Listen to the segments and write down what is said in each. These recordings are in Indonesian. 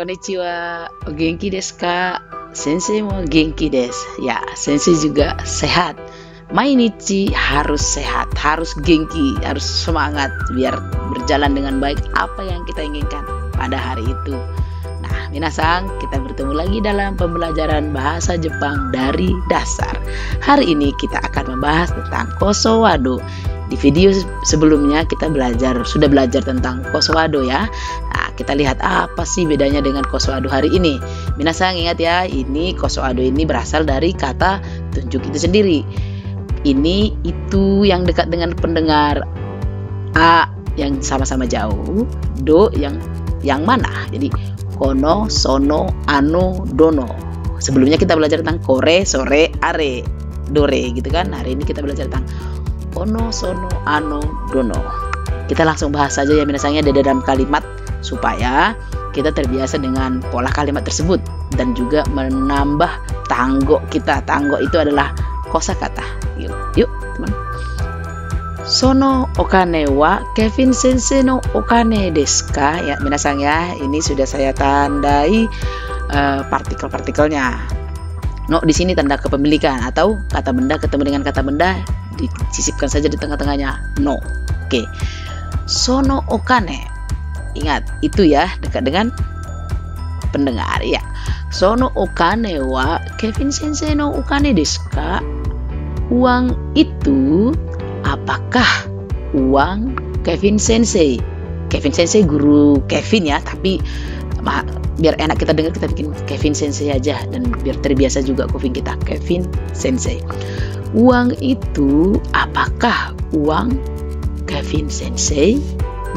konnichiwa. O genki desu ka? Sensei mo genki desu. Ya, sensei juga sehat. Mainichi harus sehat, harus genki, harus semangat biar berjalan dengan baik apa yang kita inginkan pada hari itu. Nah, minasang, kita bertemu lagi dalam pembelajaran bahasa Jepang dari dasar. Hari ini kita akan membahas tentang kosowado. Di video sebelumnya kita sudah belajar tentang kosowado ya. Nah, kita lihat apa sih bedanya dengan kosowado hari ini. Minasang ingat ya, ini kosowado ini berasal dari kata tunjuk itu sendiri. Ini itu yang dekat dengan pendengar, a yang sama-sama jauh, do yang mana. Jadi kono, sono, ano, dono. Sebelumnya kita belajar tentang kore, sore, are, dore gitu kan. Hari ini kita belajar tentang kono, sono, ano, dono. Kita langsung bahas saja ya minasangnya di dalam kalimat supaya kita terbiasa dengan pola kalimat tersebut dan juga menambah tanggo kita. Tanggo itu adalah kosakata. Yuk teman. Sono okane wa Kevin Sensei no okane desu ka? Ya minasang ya, ini sudah saya tandai partikel-partikelnya. No di sini tanda kepemilikan atau kata benda ketemu dengan kata benda disisipkan saja di tengah-tengahnya. No. Oke. Sono okane. Ingat itu ya dekat dengan pendengar ya. Sono okane wa Kevin Sensei no okane desu ka? Uang itu apakah uang Kevin Sensei? Kevin Sensei guru Kevin ya, tapi biar enak kita dengar kita bikin Kevin Sensei aja dan biar terbiasa juga kuping kita. Kevin Sensei. Uang itu apakah uang Kevin Sensei?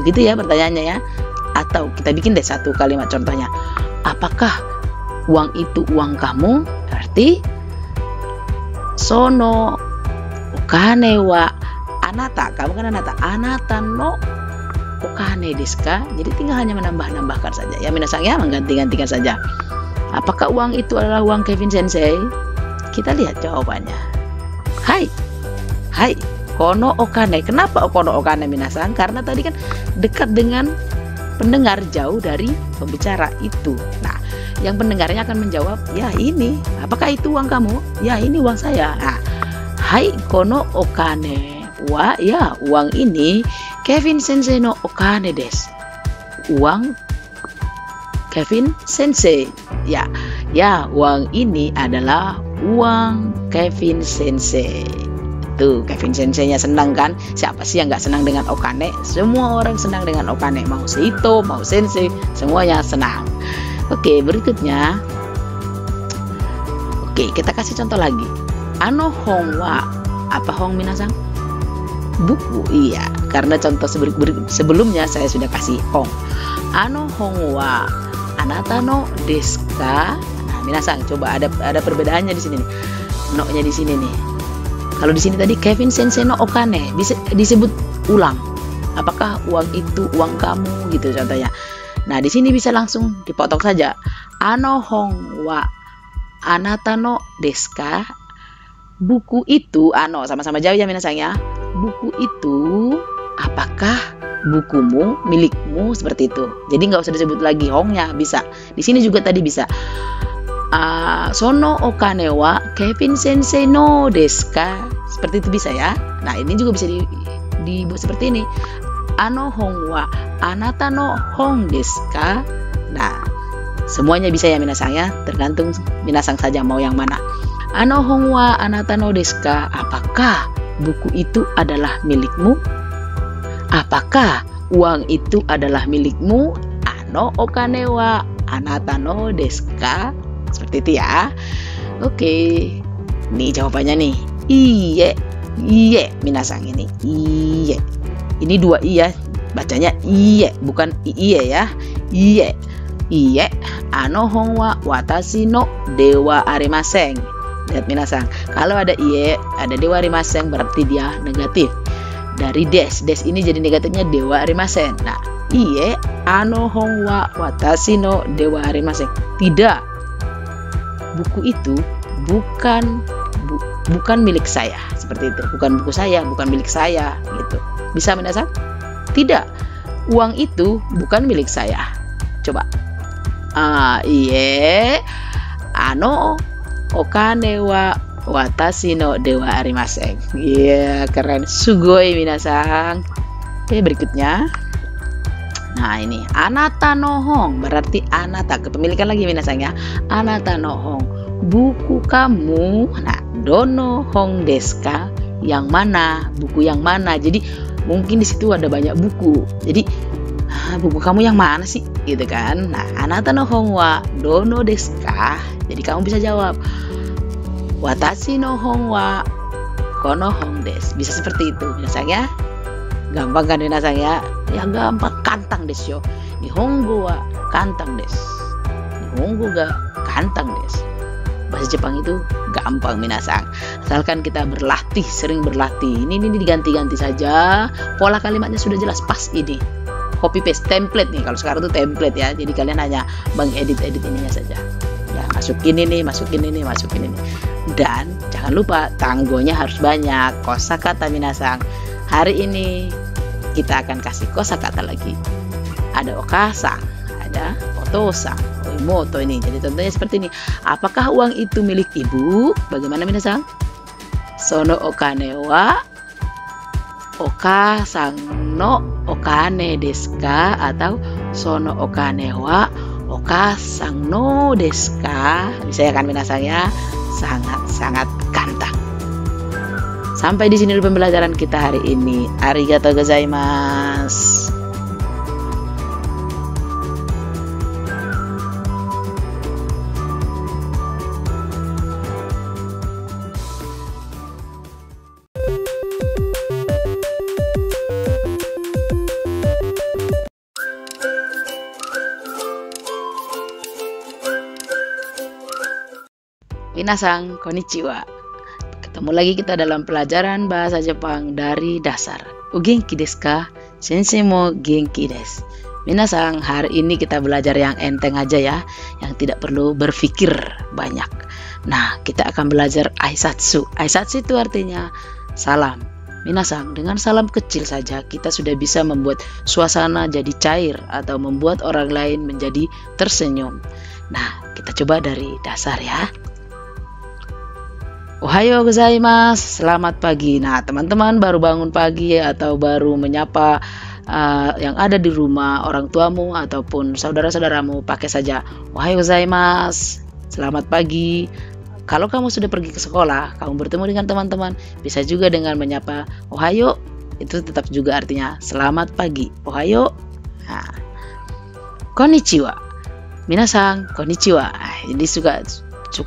Begitu ya pertanyaannya ya. Atau kita bikin deh satu kalimat contohnya. Apakah uang itu uang kamu? Berarti sono okane wa anata, kamu kan anata no okane desu ka? Jadi tinggal hanya menambahkan saja ya minasang ya, mengganti-gantikan saja. Apakah uang itu adalah uang Kevin Sensei? Kita lihat jawabannya. Hai kono okane. Kenapa kono okane minasang? Karena tadi kan dekat dengan pendengar, jauh dari pembicara itu. Nah, yang pendengarnya akan menjawab, ya ini. Apakah itu uang kamu? Ya ini uang saya. Nah, hai kono okane wa, ya uang ini Kevin Sensei no okane desu. Uang Kevin Sensei. Ya uang ini adalah uang Kevin Sensei. Tuh Kevin Sensei-nya senang kan? Siapa sih yang nggak senang dengan okane? Semua orang senang dengan okane. Mau seito, mau sensei, semuanya senang. Oke, berikutnya. Oke, kita kasih contoh lagi. Ano hong wa. Apa hong minasang? Buku. Iya, karena contoh sebelumnya saya sudah kasih hong. Ano hong wa anata no desu ka? Nah, minasang coba ada perbedaannya di sini nih. No-nya di sini nih. Kalau di sini tadi Kevin Sensei no okane disebut ulang. Apakah uang itu uang kamu gitu contohnya. Nah, di sini bisa langsung dipotong saja. Ano hong wa anata no desu ka? Buku itu, ano sama-sama jauh ya minasang ya. Buku itu apakah bukumu, milikmu, seperti itu. Jadi nggak usah disebut lagi hongnya, bisa. Di sini juga tadi bisa. Sono okane wa Kevin Sensei no desu ka? Seperti itu bisa ya. Nah, ini juga bisa dibuat seperti ini. Ano hong wa anata no hong desu ka? Nah, semuanya bisa ya minasang ya, tergantung minasang saja mau yang mana. Ano hong wa anata no desu ka? Apakah buku itu adalah milikmu? Apakah uang itu adalah milikmu? Ano okane wa anata no desu ka? Seperti itu ya. Oke. Nih jawabannya nih. Iye minasang ini. Iye. Ini dua i ya. Bacanya iye, bukan iye ya. Iye. Ano hong wa watashi no dewa arimasen. Lihat minasang. Kalau ada iye, ada dewa arimasen berarti dia negatif. Dari des ini jadi negatifnya dewa arimasen. Nah, iye ano hong wa watashi no dewa arimasen. Tidak. Buku itu bukan milik saya, seperti itu. Bukan buku saya, bukan milik saya gitu. Bisa minasang? Tidak. Uang itu bukan milik saya. Coba. Iye. Ano okane wa watashi no dewa arimasen. Iya, keren. Sugoi minasang. Oke, berikutnya. Nah, ini anata no hong, berarti anata, kepemilikan lagi minasang ya. Anata no hong, buku kamu. Nah, dono hong desu ka, yang mana, buku yang mana. Jadi mungkin di situ ada banyak buku. Jadi buku kamu yang mana sih? Gitu kan. Nah, anata no hong wa dono desu ka. Jadi kamu bisa jawab watashi no hong wa kono hong desu. Bisa seperti itu minasang ya. Gampang kan minasang ya? Ya gampang, kantang desu yo. Nihongo wa kantang desu. Nihongo ga kantang desu. Bahasa Jepang itu gampang minasang. Asalkan kita berlatih, sering berlatih. Ini diganti-ganti saja. Pola kalimatnya sudah jelas, pas ini. Copy paste template nih. Kalau sekarang tuh template ya. Jadi kalian hanya mengedit-edit ininya saja. Ya, masukin ini, masukin ini, masukin ini. Dan jangan lupa tanggonya harus banyak. Kosakata minasang. Hari ini kita akan kasih kosakata lagi. Ada okasang, ada otosang, oimoto ini. Jadi contohnya seperti ini. Apakah uang itu milik ibu? Bagaimana minasang? Sono okane wa okasang no okane desu ka, atau sono okane wa okasang no desu ka. Bisa ya kan minasang ya? Sangat-sangat ganteng. Sampai di sini dulu pembelajaran kita hari ini. Arigatou gozaimasu. Minasang, konnichiwa. Ketemu lagi kita dalam pelajaran bahasa Jepang dari dasar. O genki desu ka? Sensei mo genki desu. Minasang, hari ini kita belajar yang enteng aja ya, yang tidak perlu berpikir banyak. Nah, kita akan belajar aisatsu. Aisatsu itu artinya salam. Minasang, dengan salam kecil saja kita sudah bisa membuat suasana jadi cair atau membuat orang lain menjadi tersenyum. Nah, kita coba dari dasar ya. Ohayo gozaimasu, selamat pagi. Nah, teman-teman baru bangun pagi atau baru menyapa yang ada di rumah, orang tuamu ataupun saudara-saudaramu, pakai saja ohayo gozaimasu, selamat pagi. Kalau kamu sudah pergi ke sekolah, kamu bertemu dengan teman-teman, bisa juga dengan menyapa ohayo, itu tetap juga artinya selamat pagi. Ohayo. Nah, konnichiwa. Minasang, konnichiwa. Ini suka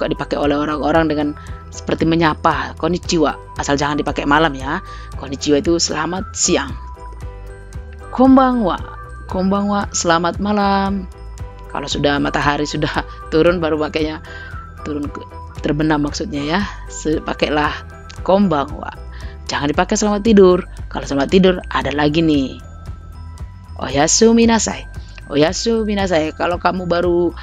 dipakai oleh orang-orang dengan seperti menyapa, konnichiwa. Asal jangan dipakai malam ya. Konnichiwa itu selamat siang. Konbanwa. Konbanwa, selamat malam. Kalau sudah matahari sudah turun baru pakainya terbenam maksudnya ya. Pakailah konbanwa. Jangan dipakai selamat tidur. Kalau selamat tidur ada lagi nih. Oyasumi nasai. Oyasumi nasai. Kalau kamu baru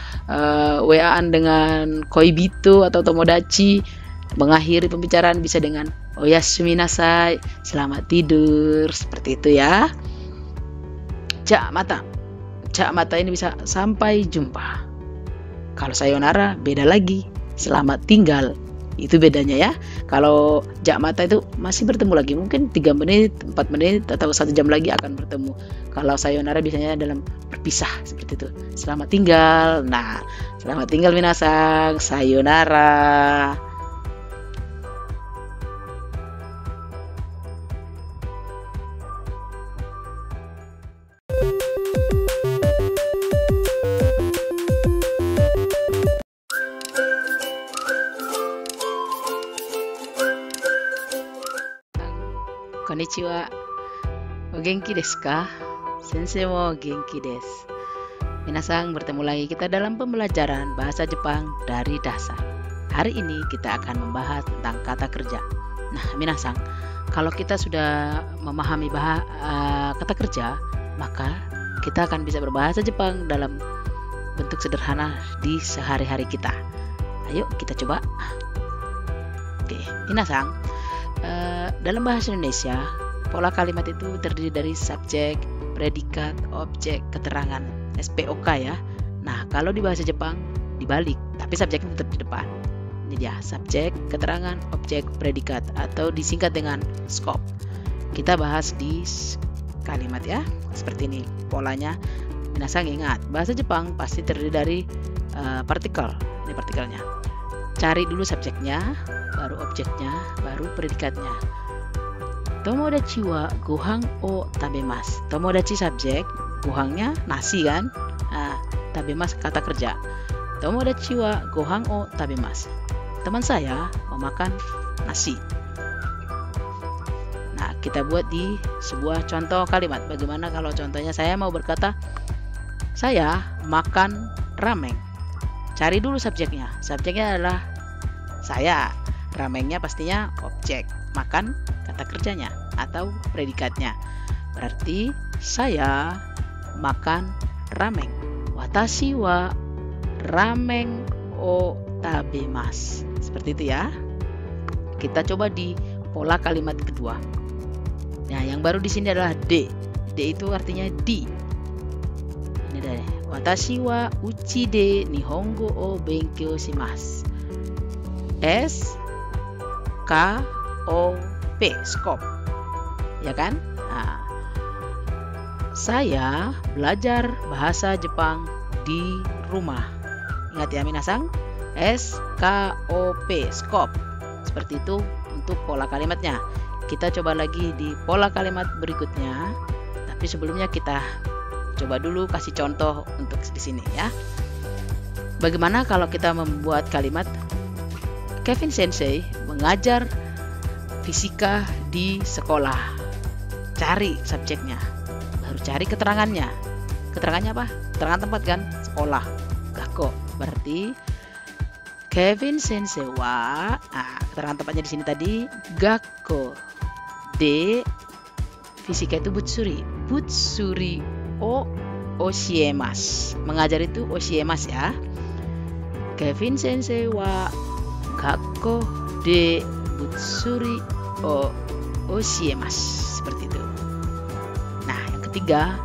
WA-an dengan koibito atau tomodachi, mengakhiri pembicaraan bisa dengan oyasumi nasai, selamat tidur, seperti itu ya. Cak mata. Cak mata ini bisa sampai jumpa. Kalau sayonara beda lagi, selamat tinggal. Itu bedanya ya. Kalau jak mata itu masih bertemu lagi, mungkin 3 menit, 4 menit atau 1 jam lagi akan bertemu. Kalau sayonara biasanya dalam berpisah seperti itu. Selamat tinggal. Nah, selamat tinggal minasang, sayonara. Konnichiwa. O genki desu ka? Sensei mo genki desu. Minasang, bertemu lagi kita dalam pembelajaran bahasa Jepang dari dasar. Hari ini kita akan membahas tentang kata kerja. Nah, minasang, kalau kita sudah memahami kata kerja, maka kita akan bisa berbahasa Jepang dalam bentuk sederhana di sehari-hari kita. Ayo kita coba. Oke, minasang, dalam bahasa Indonesia, pola kalimat itu terdiri dari subjek, predikat, objek, keterangan, SPOK ya. Nah, kalau di bahasa Jepang dibalik, tapi subjeknya tetap di depan. Jadi ya, subjek, keterangan, objek, predikat, atau disingkat dengan scope. Kita bahas di kalimat ya, seperti ini polanya. Minasang ingat, bahasa Jepang pasti terdiri dari partikel. Ini partikelnya. Cari dulu subjeknya, baru objeknya, baru predikatnya. Tomodachi wa gohan o tabemasu. Tomodachi subjek, gohannya nasi kan? Nah, tabemasu kata kerja. Tomodachi wa gohan o tabemasu. Teman saya memakan nasi. Nah, kita buat di sebuah contoh kalimat. Bagaimana kalau contohnya saya mau berkata, saya makan ramen. Cari dulu subjeknya. Subjeknya adalah saya. Ramennya pastinya objek. Makan kata kerjanya atau predikatnya. Berarti saya makan ramen. Watashi wa ramen o tabemasu. Seperti itu ya. Kita coba di pola kalimat kedua. Nah, yang baru di sini adalah D. D itu artinya di. Ini deh. Watashi wa uchi de nihongo o benkyou shimasu. S K O P, scope. Ya kan? Nah, saya belajar bahasa Jepang di rumah. Ingat ya minasang, S K O P, scope. Seperti itu untuk pola kalimatnya. Kita coba lagi di pola kalimat berikutnya. Tapi sebelumnya kita coba dulu kasih contoh untuk di sini ya. Bagaimana kalau kita membuat kalimat Kevin Sensei mengajar fisika di sekolah. Cari subjeknya, baru cari keterangannya. Keterangannya apa? Keterangan tempat kan? Sekolah. Gakko. Berarti Kevin Sensei wa, keterangan tempatnya di sini tadi gakko de fisika itu butsuri. Butsuri o oshiemas. Mengajar itu oshiemas ya. Kevin Sensei wa gakko de butsuri o oshiemas. Seperti itu. Nah, yang ketiga,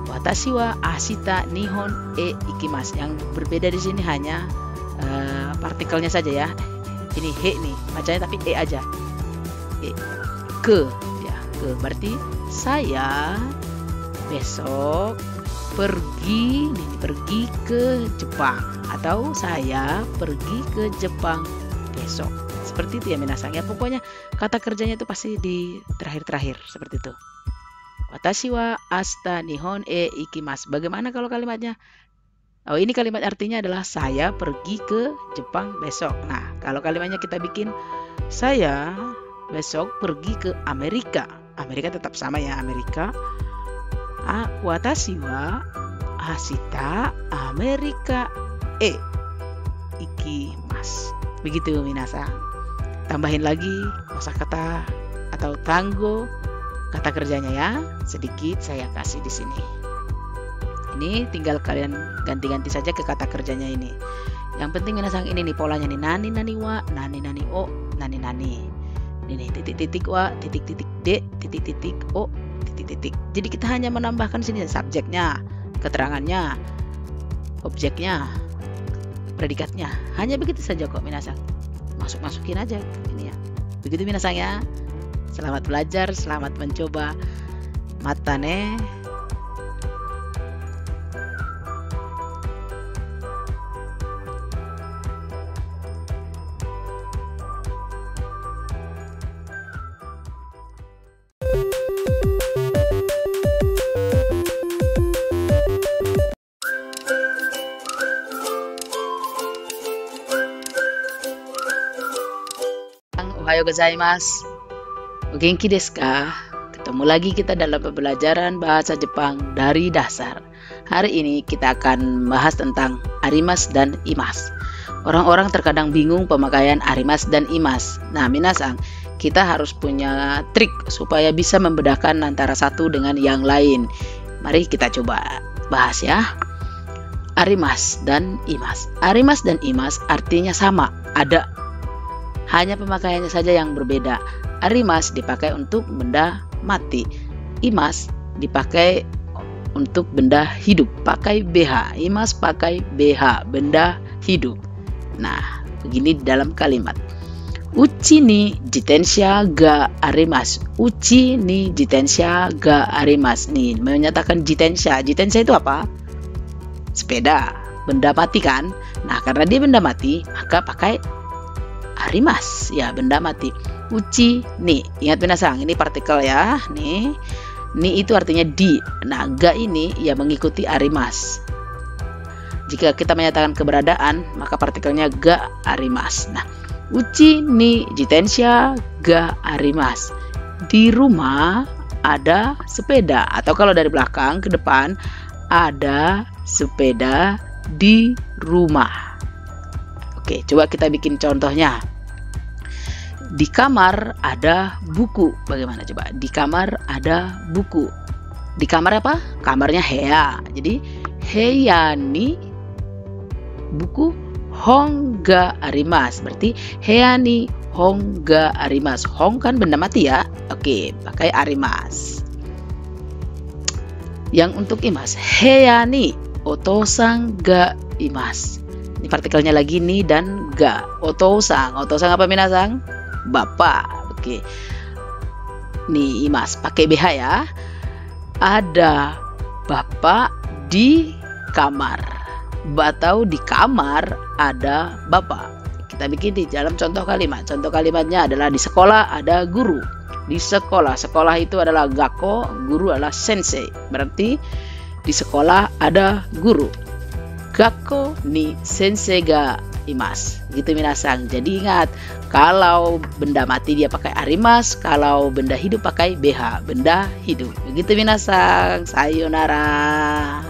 watashi wa ashita nihon e ikimasu. Yang berbeda di sini hanya partikelnya saja ya. Ini he nih, bacanya tapi e aja. E, ke ya, ke. Berarti saya besok pergi ke Jepang, atau saya pergi ke Jepang besok. Seperti itu ya minasang ya. Pokoknya kata kerjanya itu pasti di terakhir-terakhir seperti itu. Watashi wa asta nihon e ikimasu. Bagaimana kalau kalimatnya? Oh, ini kalimat artinya adalah saya pergi ke Jepang besok. Nah, kalau kalimatnya kita bikin saya besok pergi ke Amerika. Amerika tetap sama ya, Amerika. Watashi wa ashita Amerika e ikimasu. Begitu minasang. Tambahin lagi kosakata atau tango kata kerjanya ya. Sedikit saya kasih di sini. Ini tinggal kalian ganti-ganti saja ke kata kerjanya ini. Yang penting minasang ini nih polanya nih. Nani nani wa, nani nani o, nani nani. Ini titik-titik wa, titik-titik d, titik-titik o, titik-titik. Jadi kita hanya menambahkan sini subjeknya, keterangannya, objeknya, predikatnya. Hanya begitu saja kok minasang. Masukin aja ini ya. Begitu minasang ya. Selamat belajar, selamat mencoba. Matane. Ohayo gozaimasu. O genki desu ka? Ketemu lagi kita dalam pembelajaran bahasa Jepang dari dasar. Hari ini kita akan bahas tentang arimasu dan imasu. Orang-orang terkadang bingung pemakaian arimasu dan imasu. Nah, minasang, kita harus punya trik supaya bisa membedakan antara satu dengan yang lain. Mari kita coba bahas ya. Arimasu dan imasu. Arimasu dan imasu artinya sama, ada. Hanya pemakaiannya saja yang berbeda. Arimasu dipakai untuk benda mati. Imasu dipakai untuk benda hidup pakai BH. Imas pakai BH, benda hidup. Nah, begini dalam kalimat. Uchi ni jitensha ga arimasu. Uchi ni jitensha ga arimasu. Nih, menyatakan jitensha. Jitensha itu apa? Sepeda. Benda mati kan? Nah, karena dia benda mati, maka pakai arimasu. Ya, benda mati. Uchi ni. Ingat minasang, ini partikel ya. Nih. Ni itu artinya di. Nah, ga ini ya mengikuti arimasu. Jika kita menyatakan keberadaan, maka partikelnya ga arimasu. Nah, uchi ni jitensha ga arimasu. Di rumah ada sepeda, atau kalau dari belakang ke depan ada sepeda di rumah. Oke, coba kita bikin contohnya. Di kamar ada buku. Bagaimana coba? Di kamar ada buku. Di kamar apa? Kamarnya heya. Jadi heya ni buku hong ga arimasu. Berarti heya ni hong ga arimasu. Hong kan benda mati ya. Oke, pakai arimasu. Yang untuk imas, heya ni otosang ga imasu. Ini partikelnya lagi ni dan ga. Otosang. Otosang apa minasang? Bapak. Oke. Nih imas pakai BH ya. Ada bapak di kamar. Atau di kamar ada bapak. Kita bikin di dalam contoh kalimat. Contoh kalimatnya adalah di sekolah ada guru. Di sekolah. Sekolah itu adalah gakko, guru adalah sensei. Berarti di sekolah ada guru. Gakko ni sensei ga imasu. Gitu minasang. Jadi ingat, kalau benda mati dia pakai arimasu, kalau benda hidup pakai BH, benda hidup. Begitu minasang. Sayonara.